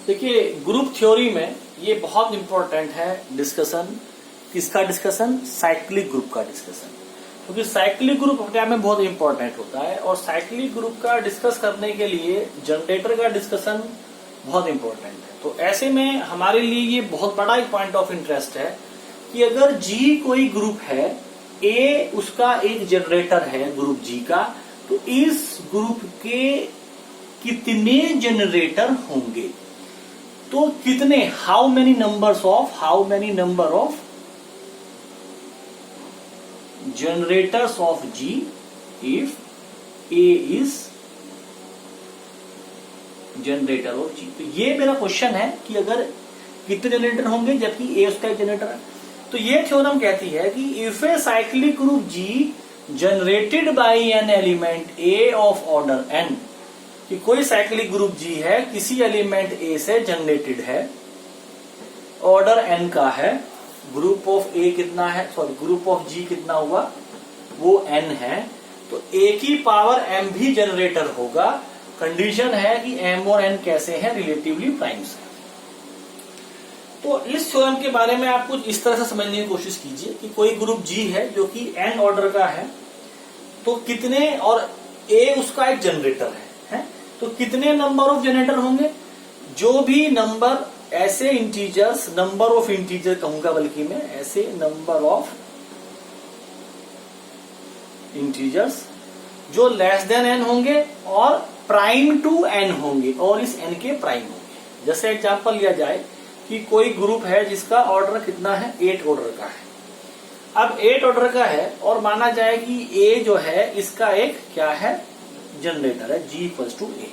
देखिए group theory में ये बहुत इंपॉर्टेंट है डिस्कशन। किसका डिस्कशन? साइक्लिक ग्रुप का डिस्कशन। क्योंकि साइक्लिक ग्रुप अपने आप में बहुत इंपॉर्टेंट होता है और साइक्लिक ग्रुप का डिस्कस करने के लिए जनरेटर का डिस्कशन बहुत इंपॉर्टेंट है। तो ऐसे में हमारे लिए ये बहुत बड़ा एक पॉइंट ऑफ इंटरेस्ट है कि अगर जी कोई ग्रुप है, ए उसका एक जनरेटर है ग्रुप जी का, तो इस ग्रुप के कितने जनरेटर होंगे? तो कितने, how many number of generators of G if A is generator of G. तो ये मेरा क्वेश्चन है कि अगर कितने जनरेटर होंगे जबकि ए उसका एक जनरेटर है। तो ये थ्योरम कहती है कि if a cyclic group G generated by an element A of order N, कि कोई साइक्लिक ग्रुप जी है, किसी एलिमेंट ए से जनरेटेड है, ऑर्डर एन का है, ग्रुप ऑफ ए कितना है, सॉरी ग्रुप ऑफ जी कितना हुआ, वो एन है, तो ए की पावर एम भी जनरेटर होगा। कंडीशन है कि एम और एन कैसे हैं? रिलेटिवली प्राइम्स हैं। तो इस थ्योरम के बारे में आप कुछ इस तरह से समझने की कोशिश कीजिए कि कोई ग्रुप जी है जो कि एन ऑर्डर का है, तो कितने, और ए उसका एक जनरेटर है, तो कितने नंबर ऑफ जनरेटर होंगे? जो भी नंबर ऐसे इंटीजर्स, नंबर ऑफ इंटीजर कहूंगा बल्कि मैं, ऐसे नंबर ऑफ इंटीजर्स जो लेस देन एन होंगे और प्राइम टू एन होंगे और इस एन के प्राइम होंगे। जैसे एग्जांपल लिया जाए कि कोई ग्रुप है जिसका ऑर्डर कितना है, 8 ऑर्डर का है। अब 8 ऑर्डर का है और माना जाए कि ए जो है इसका एक क्या है, जनरेटर है, G equals to A.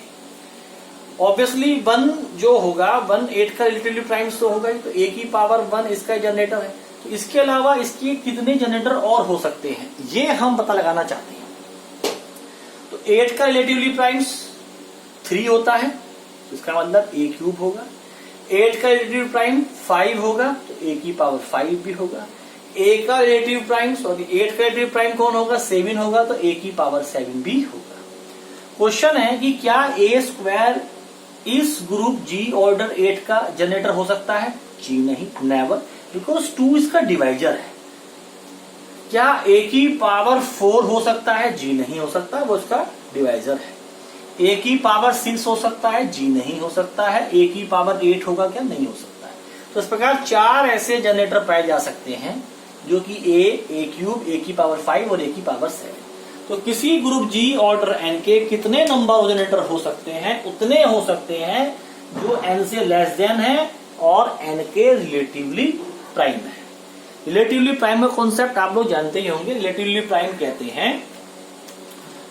Obviously 1 जो होगा, 1 8 का रिलेटिवली प्राइम्स तो होगा ही, तो ए की पावर 1 इसका जनरेटर है। तो इसके अलावा इसके कितने जनरेटर और हो सकते हैं, ये हम पता लगाना चाहते हैं। तो 8 का रिलेटिवली प्राइम्स 3 होता है, तो इसका मतलब ए क्यूब होगा। 8 का रिलेटिव प्राइम 5 होगा, तो ए की पावर 5 भी होगा। ए का रिलेटिव प्राइम, सॉरी 8 का रिलेटिव प्राइम कौन होगा, 7 होगा, तो ए की पावर 7 भी होगा। क्वेश्चन है कि क्या ए स्क्वायर इस ग्रुप जी ऑर्डर 8 का जनरेटर हो सकता है? जी नहीं, नेवर, बिकॉज 2 इसका डिवाइजर है। क्या ए की पावर 4 हो सकता है? जी नहीं हो सकता, वो इसका डिवाइजर है। ए की पावर 6 हो सकता है? जी नहीं हो सकता है। ए की पावर 8 होगा क्या? नहीं हो सकता है। तो इस प्रकार 4 ऐसे जनरेटर पाए जा सकते हैं जो कि ए क्यूब, ए की पावर 5 और ए की पावर 7। तो किसी ग्रुप जी ऑर्डर एन के कितने नंबर ऑफ जनरेटर हो सकते हैं? उतने हो सकते हैं जो एन से लेस देन है और एन के रिलेटिवली प्राइम है। रिलेटिवली प्राइम का कॉन्सेप्ट आप लोग जानते ही होंगे। रिलेटिवली प्राइम कहते हैं,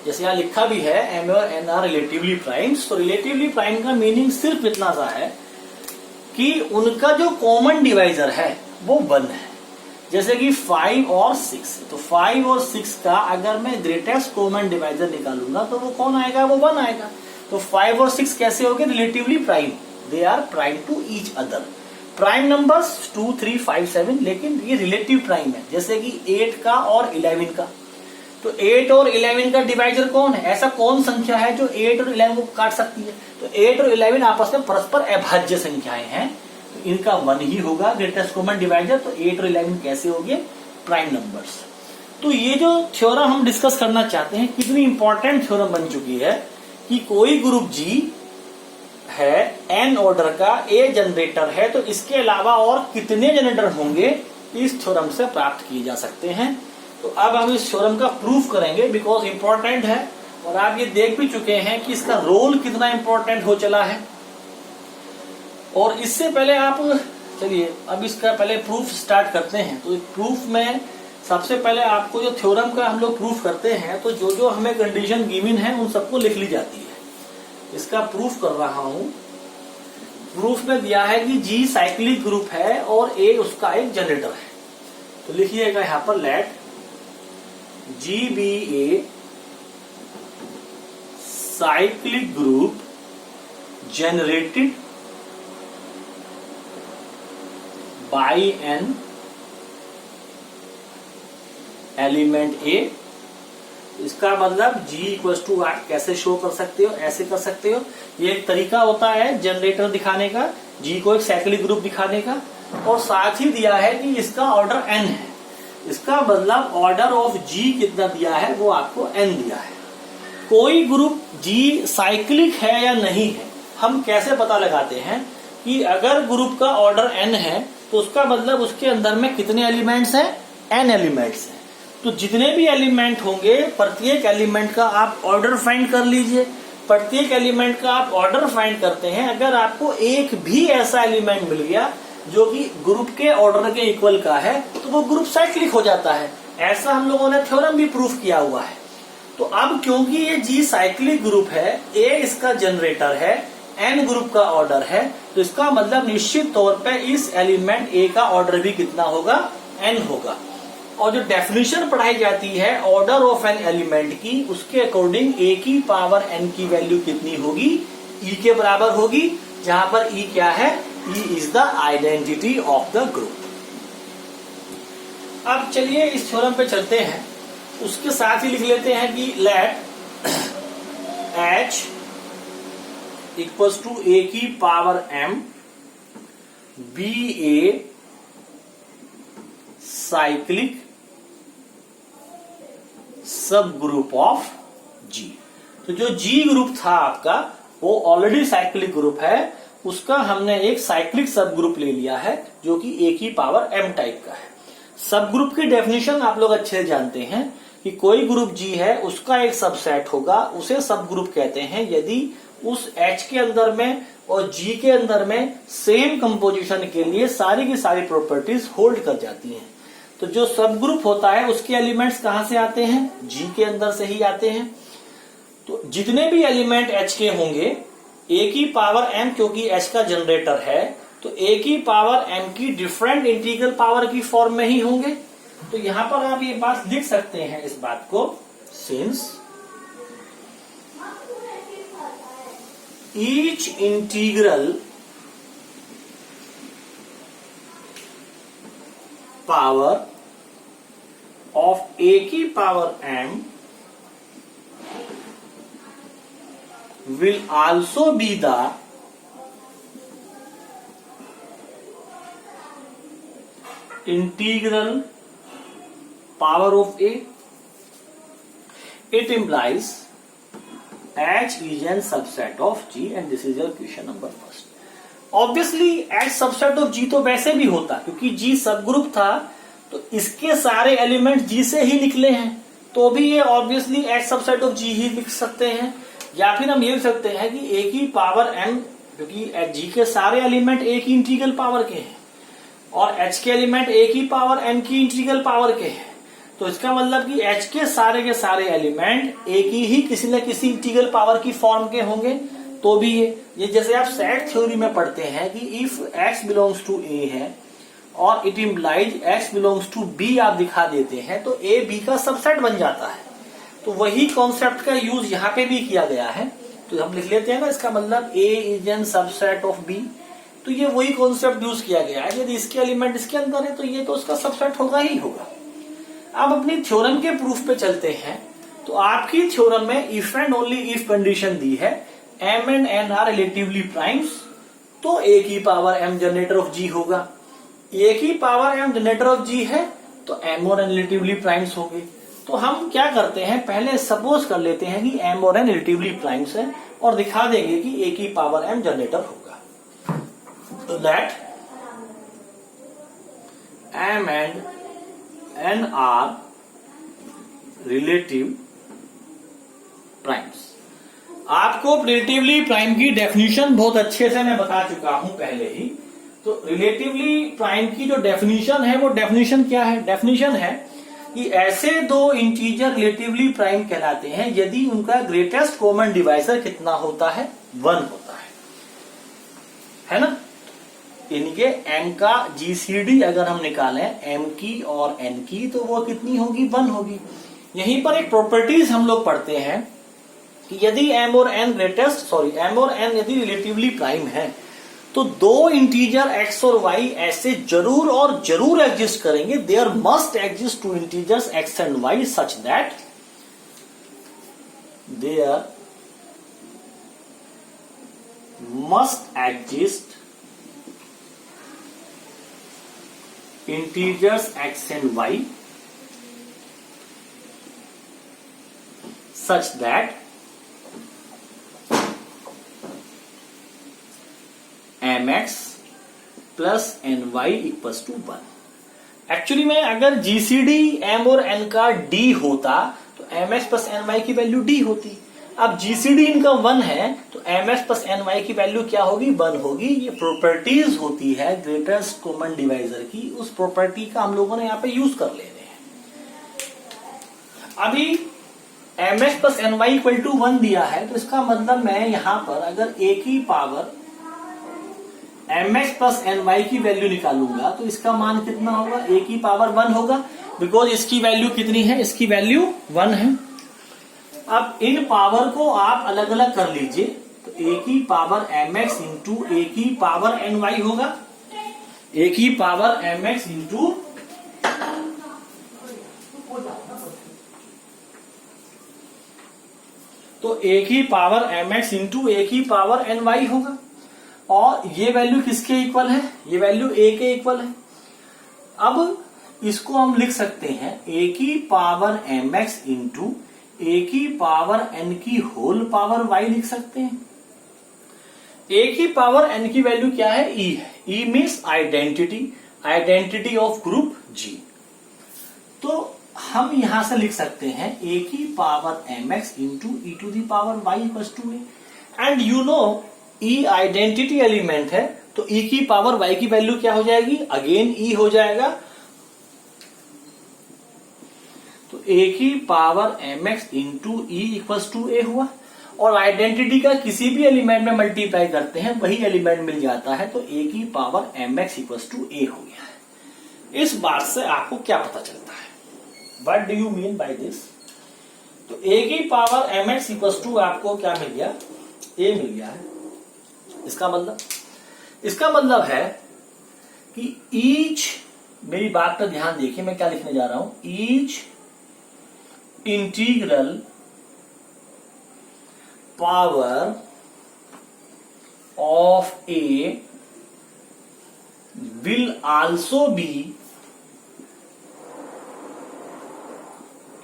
जैसे यहाँ लिखा भी है, एम और एन आर रिलेटिवली प्राइम्स। तो रिलेटिवली प्राइम का मीनिंग सिर्फ इतना सा है कि उनका जो कॉमन डिवाइजर है वो 1 है। जैसे कि 5 और 6, तो 5 और 6 का अगर मैं ग्रेटेस्ट कॉमन डिवाइजर निकालूंगा तो वो कौन आएगा? वो 1 आएगा। तो 5 और 6 कैसे हो गए? Relatively prime, they are prime to each other. Prime numbers 2, 3, 5, 7, लेकिन ये रिलेटिव प्राइम है। जैसे कि 8 का और 11 का, तो 8 और 11 का डिवाइजर कौन है? ऐसा कौन संख्या है जो 8 और 11 को काट सकती है? तो 8 और 11 आपस में परस्पर अभाज्य संख्याएं हैं, तो इनका 1 ही होगा ग्रेटेस्ट कॉमन डिवाइजर। तो 8 और 11 कैसे हो गए? Prime numbers. तो ये जो थ्योरम हम डिस्कस करना चाहते हैं, कितनी इंपॉर्टेंट थ्योरम बन चुकी है कि कोई ग्रुप जी है एन ऑर्डर का, ए जनरेटर है, तो इसके अलावा और कितने जनरेटर होंगे इस थ्योरम से प्राप्त किए जा सकते हैं। तो अब हम इस थ्योरम का प्रूफ करेंगे, बिकॉज इंपॉर्टेंट है और आप ये देख भी चुके हैं कि इसका रोल कितना इंपॉर्टेंट हो चला है। और इससे पहले आप चलिए अब इसका पहले प्रूफ स्टार्ट करते हैं। तो प्रूफ में सबसे पहले आपको जो थ्योरम का हम लोग प्रूफ करते हैं, तो जो जो हमें कंडीशन गिवन है उन सबको लिख ली जाती है। इसका प्रूफ कर रहा हूं। प्रूफ में दिया है कि जी साइक्लिक ग्रुप है और ए उसका एक जनरेटर है। तो लिखिएगा यहां पर, let G be a cyclic group generated by an element A इसका मतलब g इक्वल टू आप कैसे शो कर सकते हो, ऐसे कर सकते हो। ये एक तरीका होता है जनरेटर दिखाने का, g को एक साइक्लिक ग्रुप दिखाने का। और साथ ही दिया है कि इसका ऑर्डर n है, इसका मतलब ऑर्डर ऑफ g कितना दिया है वो आपको n दिया है। कोई ग्रुप g साइक्लिक है या नहीं है हम कैसे पता लगाते हैं कि अगर ग्रुप का ऑर्डर n है तो उसका मतलब उसके अंदर में कितने एलिमेंट्स हैं, n एलिमेंट्स हैं। तो जितने भी एलिमेंट होंगे प्रत्येक एलिमेंट का आप ऑर्डर फाइंड कर लीजिए। प्रत्येक एलिमेंट का आप ऑर्डर फाइंड करते हैं, अगर आपको एक भी ऐसा एलिमेंट मिल गया जो कि ग्रुप के ऑर्डर के इक्वल का है तो वो ग्रुप साइक्लिक हो जाता है। ऐसा हम लोगों ने थ्योरम भी प्रूफ किया हुआ है। तो अब क्योंकि ये जी साइक्लिक ग्रुप है, ए इसका जनरेटर है, एन ग्रुप का ऑर्डर है, तो इसका मतलब निश्चित तौर पे इस एलिमेंट ए का ऑर्डर भी कितना होगा, एन होगा। और जो डेफिनेशन पढ़ाई जाती है ऑर्डर ऑफ एन एलिमेंट की, उसके अकॉर्डिंग ए की पावर एन की वैल्यू कितनी होगी, ई के बराबर होगी, जहां पर ई क्या है, E is the identity of the group. अब चलिए इस थ्योरम पे चलते हैं, उसके साथ ही लिख लेते हैं कि let H equals to A की power M be a cyclic subgroup of G. तो जो जी ग्रुप था आपका वो ऑलरेडी साइक्लिक ग्रुप है, उसका हमने एक साइक्लिक सब ग्रुप ले लिया है जो कि ए की पावर एम टाइप का है। सब ग्रुप की डेफिनेशन आप लोग अच्छे से जानते हैं कि कोई ग्रुप जी है उसका एक सबसेट होगा, उसे सब ग्रुप कहते हैं यदि उस एच के अंदर में और जी के अंदर में सेम कंपोजिशन के लिए सारी की सारी प्रॉपर्टीज होल्ड कर जाती हैं। तो जो सब ग्रुप होता है उसके एलिमेंट्स कहां से आते हैं, जी के अंदर से ही आते हैं। तो जितने भी एलिमेंट एच के होंगे ए की पावर एम, क्योंकि एच का जनरेटर है तो ए की पावर एम की डिफरेंट इंटीग्रल पावर की फॉर्म में ही होंगे। तो यहां पर आप ये बात लिख सकते हैं, इस बात को, since each integral power of ए की power M will also be the integral power of A. It implies H is an subset of G and this is your question number first. Obviously H subset of G तो वैसे भी होता क्योंकि G सब group था तो इसके सारे एलिमेंट G से ही निकले हैं, तो भी ये obviously H subset of G ही लिख सकते हैं। या फिर हम ये लिख सकते हैं कि ए की पावर एम, क्योंकि जी के सारे एलिमेंट ए की इंटीग्रल पावर के हैं और एच के एलिमेंट ए की पावर एम की इंटीग्रल पावर के हैं, तो इसका मतलब कि एच के सारे एलिमेंट ए की ही किसी न किसी इंटीग्रल पावर की फॉर्म के होंगे। तो भी ये जैसे आप सेट थ्योरी में पढ़ते हैं कि if X belongs to A है और it implies X belongs to B आप दिखा देते हैं तो ए बी का सबसेट बन जाता है। तो वही कॉन्सेप्ट का यूज यहाँ पे भी किया गया है। तो हम लिख लेते हैं ना, इसका मतलब A is an subset of B, तो ये वही कॉन्सेप्ट यूज किया गया है। यदि इसके एलिमेंट इसके अंदर है तो ये तो उसका सबसेट होगा ही होगा। अब अपनी थ्योरम के प्रूफ पे चलते हैं। तो आपकी थ्योरम में if and only if condition दी है M and N are relatively primes, तो ए की power M generator of G होगा। ए की power M generator of G है तो एम और एन रिलेटिवली प्राइम्स होंगे। तो हम क्या करते हैं, pहले सपोज कर लेते हैं कि m और n रिलेटिवली प्राइम्स है और दिखा देंगे कि a की पावर m जनरेटर होगा। तो that m and n are relative primes. आपको रिलेटिवली प्राइम की डेफिनेशन बहुत अच्छे से मैं बता चुका हूं पहले ही। तो रिलेटिवली प्राइम की जो डेफिनेशन है वो डेफिनेशन क्या है, डेफिनेशन है कि ऐसे दो इंटीजर रिलेटिवली प्राइम कहलाते हैं यदि उनका ग्रेटेस्ट कॉमन डिवाइजर कितना होता है, 1 होता है ना। इनके m का जीसीडी अगर हम निकालें m की और n की तो वो कितनी होगी, 1 होगी। यहीं पर एक प्रॉपर्टीज हम लोग पढ़ते हैं कि यदि m और n यदि रिलेटिवली प्राइम है तो दो इंटीजर x और y ऐसे जरूर और जरूर एग्जिस्ट करेंगे। There must exist two integers x and y such that there must exist integers x and y such that mx plus ny equals to 1। Actually में अगर जीसीडी m और n का d होता तो mx प्लस ny की value d होती। अब GCD इनका 1 है तो mx प्लस ny की वैल्यू क्या होगी, 1 होगी। ये प्रॉपर्टीज होती है ग्रेटेस्ट कॉमन डिवाइजर की, उस प्रॉपर्टी का हम लोगों ने यहाँ पे यूज कर ले रहे हैं। अभी mx plus ny equal to 1 दिया है तो इसका मतलब मैं यहाँ पर अगर a की पावर mx प्लस ny की वैल्यू निकालूंगा तो इसका मान कितना होगा, a की पावर 1 होगा, बिकॉज इसकी वैल्यू कितनी है, इसकी वैल्यू 1 है। अब इन पावर को आप अलग अलग कर लीजिए तो a की पावर mx इंटू a की पावर ny होगा, a की पावर mx इंटू तो a की पावर mx इंटू a की पावर ny होगा। और ये वैल्यू किसके इक्वल है, ये वैल्यू a के इक्वल है। अब इसको हम लिख सकते हैं a की पावर mx इंटू a की पावर n की होल पावर y लिख सकते हैं। a की पावर n की वैल्यू क्या है, e है। e means identity of group G। तो हम यहां से लिख सकते हैं a की power mx into e to the power y equals to a। And you know E identity element है तो E की पावर Y की वैल्यू क्या हो जाएगी, अगेन E हो जाएगा। तो A की power mx into E equals to A हुआ। और आइडेंटिटी का किसी भी एलिमेंट में मल्टीप्लाई करते हैं वही एलिमेंट मिल जाता है, तो A की power mx equals to A हो गया है। इस बात से आपको क्या पता चलता है, what do you mean by this. तो A की पावर mx इक्वल्स टू आपको क्या मिल गया, A मिल गया है। इसका मतलब है कि ईच, मेरी बात पर ध्यान देखिए मैं क्या लिखने जा रहा हूं, each integral power of a will also be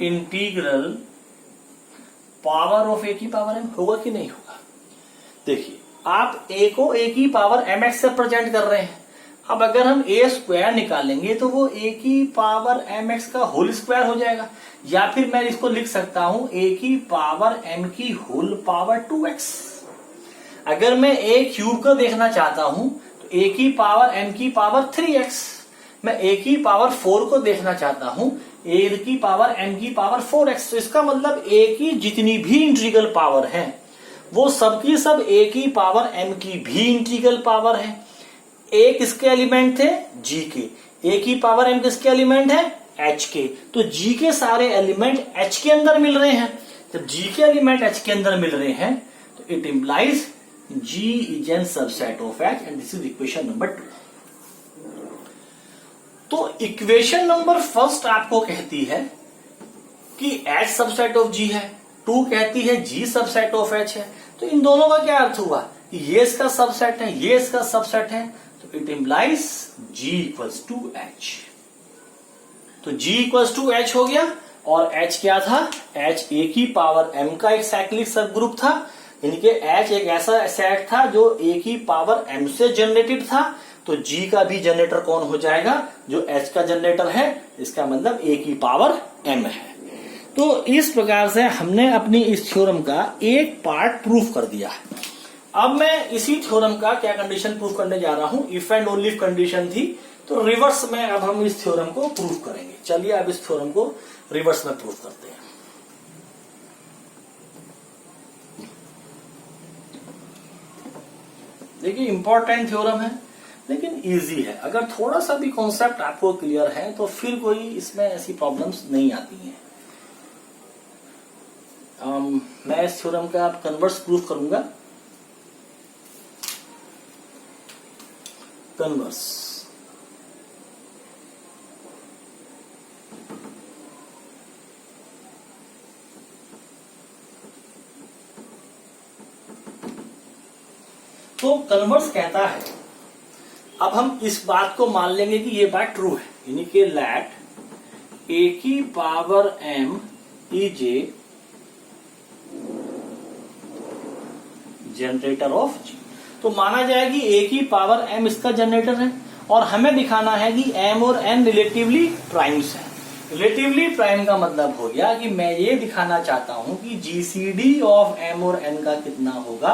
integral power of ए की पावर एम। होगा कि नहीं होगा। देखिए आप a को a की पावर mx से प्रेजेंट कर रहे हैं। अब अगर हम a स्क्वायर निकालेंगे तो वो a की पावर mx का होल स्क्वायर हो जाएगा, या फिर मैं इसको लिख सकता हूं a की पावर m की होल पावर 2x। अगर मैं a क्यूब को देखना चाहता हूं तो a की पावर m की पावर 3x। मैं a की पावर 4 को देखना चाहता हूं a की पावर m की पावर 4x। तो इसका मतलब a की जितनी भी इंटीग्रल पावर है वो सबकी सब a की पावर m की भी इंटीग्रल पावर है। a किसके एलिमेंट थे, g के। a की पावर m किसके एलिमेंट है, h के। तो g के सारे एलिमेंट h के अंदर मिल रहे हैं। जब g के एलिमेंट h के अंदर मिल रहे हैं तो it implies g is an subset of h and this is equation number 2। तो इक्वेशन नंबर फर्स्ट आपको कहती है कि h सबसेट ऑफ g है, 2 कहती है g सबसेट ऑफ h है। तो इन दोनों का क्या अर्थ हुआ कि ये इसका सबसेट है, ये इसका सबसेट है, तो it implies g equals to h। तो g इक्वल्स टू h हो गया। और h क्या था, h a की पावर m का एक साइक्लिक सब ग्रुप था, यानी कि h एक ऐसा सेट था जो a की पावर m से जनरेटेड था। तो g का भी जनरेटर कौन हो जाएगा, जो h का जनरेटर है, इसका मतलब a की पावर m है। तो इस प्रकार से हमने अपनी इस थ्योरम का एक पार्ट प्रूफ कर दिया है। अब मैं इसी थ्योरम का क्या कंडीशन प्रूफ करने जा रहा हूं, इफ एंड ओनली कंडीशन थी, तो रिवर्स में अब हम इस थ्योरम को प्रूफ करेंगे। चलिए अब इस थ्योरम को रिवर्स में प्रूफ करते हैं। देखिए इंपॉर्टेंट थ्योरम है लेकिन इजी है। अगर थोड़ा सा भी कॉन्सेप्ट आपको क्लियर है तो फिर कोई इसमें ऐसी प्रॉब्लम्स नहीं आती हैं। मैं इस थ्योरम का आप कन्वर्स प्रूफ करूंगा। कन्वर्स तो कन्वर्स कहता है, अब हम इस बात को मान लेंगे कि ये बात ट्रू है, यानी कि लैट a की power m is a generator off g। तो माना जाए कि a की पावर m इसका जनरेटर है और हमें दिखाना है कि m और n रिलेटिवली प्राइम्स हैं। रिलेटिवली प्राइम का मतलब हो गया कि मैं ये दिखाना चाहता हूं कि जीसीडी ऑफ m और n का कितना होगा,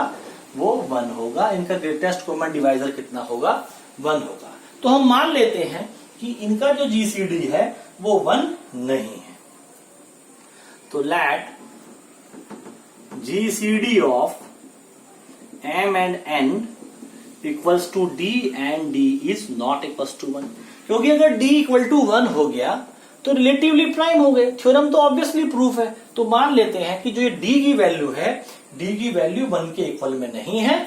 वो 1 होगा। इनका ग्रेटेस्ट कॉमन डिवाइजर कितना होगा, 1 होगा। तो हम मान लेते हैं कि इनका जो जीसीडी है वो 1 नहीं है। तो let GCD of m and n equals to d and d is not equals to 1, क्योंकि अगर d इक्वल टू 1 हो गया तो रिलेटिवली प्राइम हो गए। थ्योरम तो ऑब्वियसली प्रूफ है। तो मान लेते हैं कि जो ये d की वैल्यू है, d की वैल्यू 1 के इक्वल में नहीं है,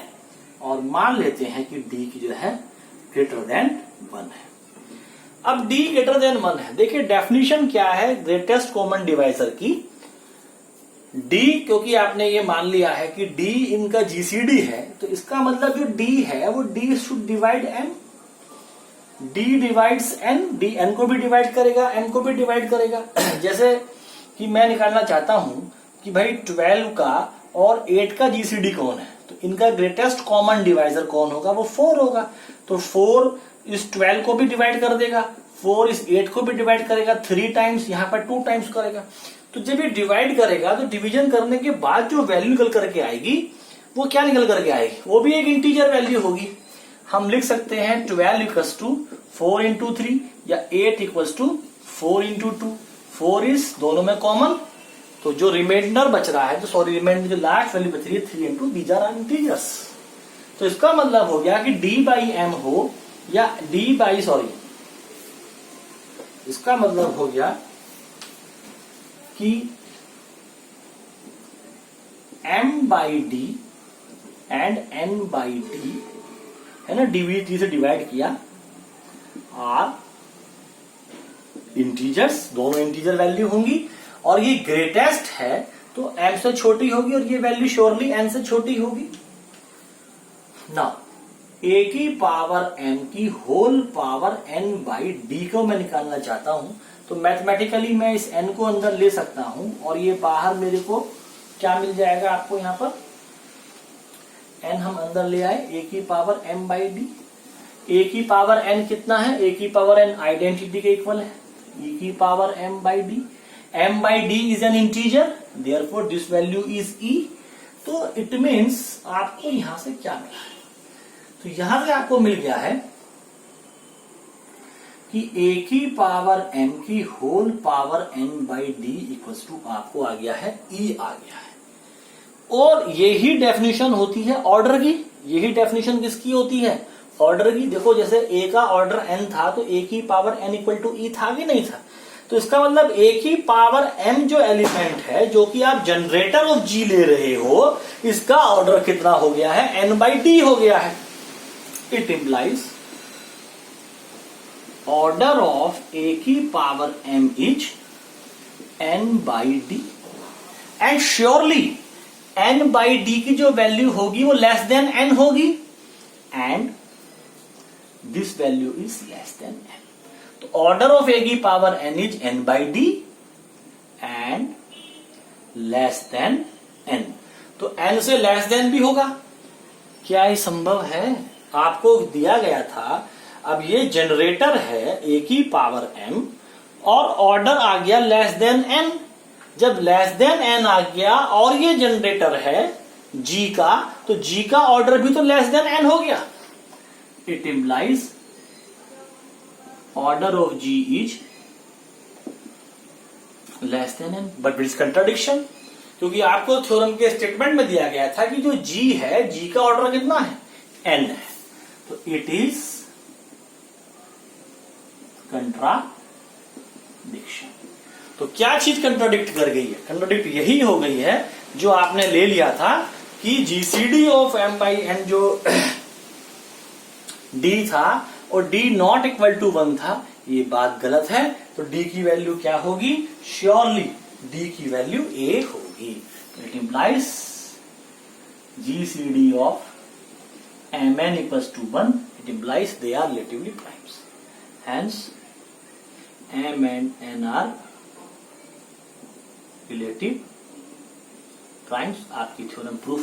और मान लेते हैं कि d की जो है ग्रेटर देन 1 है। अब d ग्रेटर देन 1 है। देखिए डेफिनेशन क्या है ग्रेटेस्ट कॉमन डिवाइजर की, d, क्योंकि आपने ये मान लिया है कि d इनका जीसीडी है, तो इसका मतलब जो d है वो d should divide n, d divides n, d n को भी डिवाइड करेगा, n को भी डिवाइड करेगा। जैसे कि मैं निकालना चाहता हूं कि भाई 12 का और 8 का जीसीडी कौन है, तो इनका ग्रेटेस्ट कॉमन डिवाइजर कौन होगा, वो 4 होगा। तो 4 इस 12 को भी डिवाइड कर देगा, 4 इस 8 को भी डिवाइड करेगा 3 टाइम्स, यहाँ पर 2 टाइम्स करेगा। तो जब ये डिवाइड करेगा तो डिवीजन करने के बाद जो वैल्यू निकल करके आएगी वो क्या निकल करके आएगी, वो भी एक इंटीजर वैल्यू होगी। हम लिख सकते हैं 12 इक्वल्स टू 4 इंटू 3 या 8 इक्वल्स टू 4 इंटू 2। 4 इज दोनों में कॉमन, तो जो रिमाइंडर बच रहा है, तो सॉरी रिमाइंडर जो लास्ट वैल्यू बच रही है 3 इंटू दीज आर इंटीजर्स। तो इसका मतलब हो गया कि d बाई एम हो या d बाई सॉरी, इसका मतलब हो गया कि m by D and n by D है ना, डी से डिवाइड किया, आर इंटीजर्स, दोनों इंटीजर वैल्यू होंगी, और ये ग्रेटेस्ट है तो m से छोटी होगी और ये वैल्यू श्योरली n से छोटी होगी ना। a की पावर m की whole power n by d को मैं निकालना चाहता हूं, तो मैथमेटिकली मैं इस n को अंदर ले सकता हूं और ये बाहर मेरे को क्या मिल जाएगा, आपको यहां पर n हम अंदर ले आए, a की power m by D. a की पावर n कितना है, a की पावर n आइडेंटिटी के इक्वल है, e की power m by D. m by D is an integer, therefore this value is e। तो इट मीन्स आपको यहां से क्या मिला है, तो यहां से आपको मिल गया है कि a की पावर m की whole power n by D equals to आपको आ गया है e आ गया है। और यही डेफिनेशन होती है ऑर्डर की, यही डेफिनेशन किसकी होती है, ऑर्डर की। देखो जैसे a का ऑर्डर n था तो a की power n equal to e था कि नहीं था, तो इसका मतलब a की पावर m जो एलिमेंट है जो कि आप जनरेटर ऑफ g ले रहे हो, इसका ऑर्डर कितना हो गया है, n बाई डी हो गया है। It implies order of a की power m is n by D, and surely n by D की जो वैल्यू होगी वो लेस देन n होगी, and this value is less than n। तो ऑर्डर ऑफ a की power n is n by D and less than n। तो n से less than भी होगा, क्या ये संभव है, आपको दिया गया था। अब ये जनरेटर है a की पावर m और ऑर्डर आ गया लेस देन n। जब लेस देन n आ गया और ये जनरेटर है g का, तो g का ऑर्डर भी तो लेस देन n हो गया। It implies order of g is less than n, but it's contradiction, क्योंकि आपको थ्योरम के स्टेटमेंट में दिया गया था कि जो g है, g का ऑर्डर कितना है, n है, तो इट इज कंट्राडिक्शन। तो क्या चीज कंट्राडिक्ट कर गई है, कंट्राडिक्ट यही हो गई है जो आपने ले लिया था कि GCD of m by n जो d था और d नॉट इक्वल टू 1 था, ये बात गलत है। तो d की वैल्यू क्या होगी, श्योरली d की वैल्यू 1 होगी। It implies GCD of mn equals to 1, it implies they are relatively primes. Hence m and n are relative primes. आपकी थ्योरम प्रूफ